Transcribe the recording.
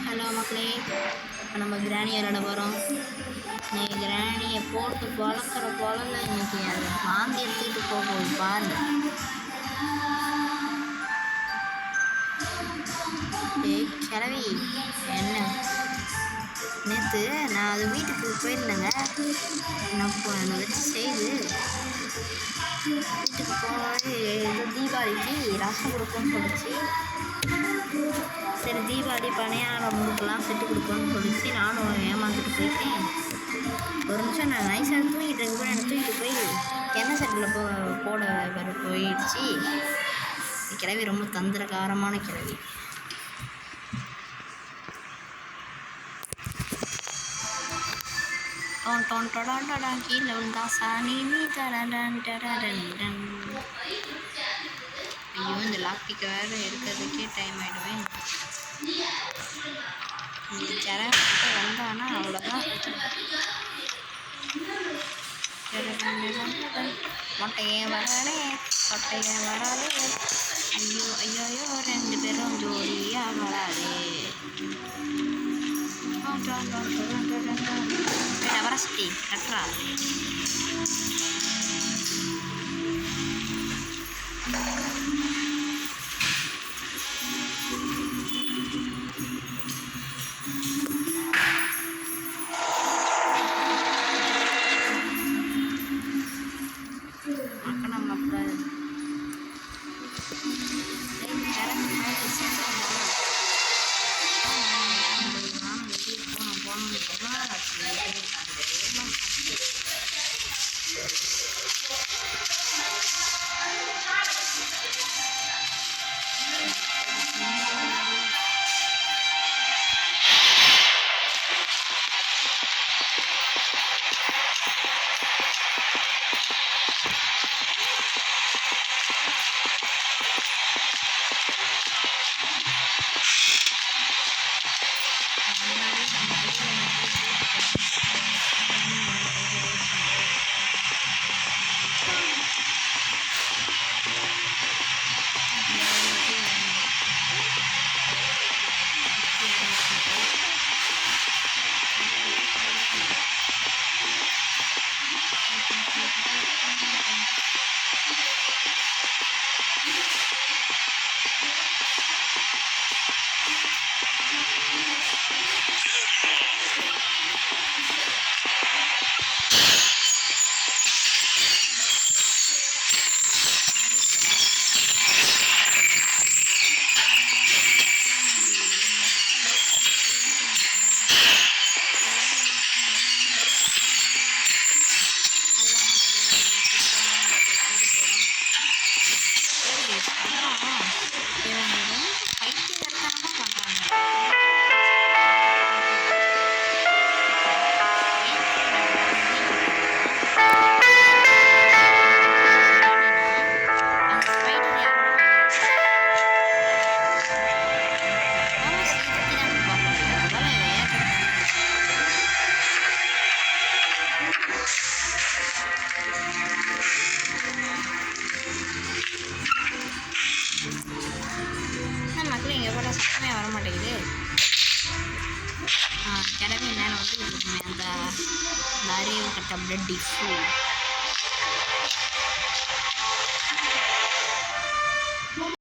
Hello மக்களே, இப்போ நம்ம கிராணி விளையாட போகிறோம். இன்னைக்கு கிராணியை போட்டு பழக்கிற போல இன்னைக்கு அதை வாந்தி எடுத்துக்கிட்டு போகுது பாருங்க. கிளவி என்ன நேற்று நான் அது வீட்டுக்கு போயிருந்தேங்க. என்னை வச்சு செய்து வீட்டுக்கு போகும்போது ஏதோ தீபாவளிக்கு ரசம் கொடுப்போம்னு சொல்லிச்சு. சரி தீபாவளி பணியாரம் முறுக்கெல்லாம் செட்டு கொடுப்போம்னு சொல்லிச்சு. நானும் ஏமாந்துட்டு போயிட்டேன். ஒரு நிமிஷம் நான் நைஸாக தூங்கிட்டு இருக்கப்போ என்னை தூக்கிட்டு போய் எண்ணெய் செட்டில் போட போயிடுச்சு. கிழவி ரொம்ப தந்திரகாரமான கிழவி. கீழே விழுந்தா சாணி நீ தரடன். ஐயோ, இந்த லாக்கிக்கு வேறு எடுக்கிறதுக்கே டைம் ஆகிடுவேன். இந்த கிழக்கு வந்தானா அவ்வளோதான். மொட்டையே வராதே கொட்டையே வராதே. ஐயோ ஐயோயோ, 2 பேரும் ஜோடியாக வராதே. வரஸ்தி கட்டுறா. மக்கள் இங்கே கூட சத்தமே வர மாட்டேங்குது. கிளம்பி என்னென்ன வந்து அந்த அறிவு கட்ட பிளட் டிஃபு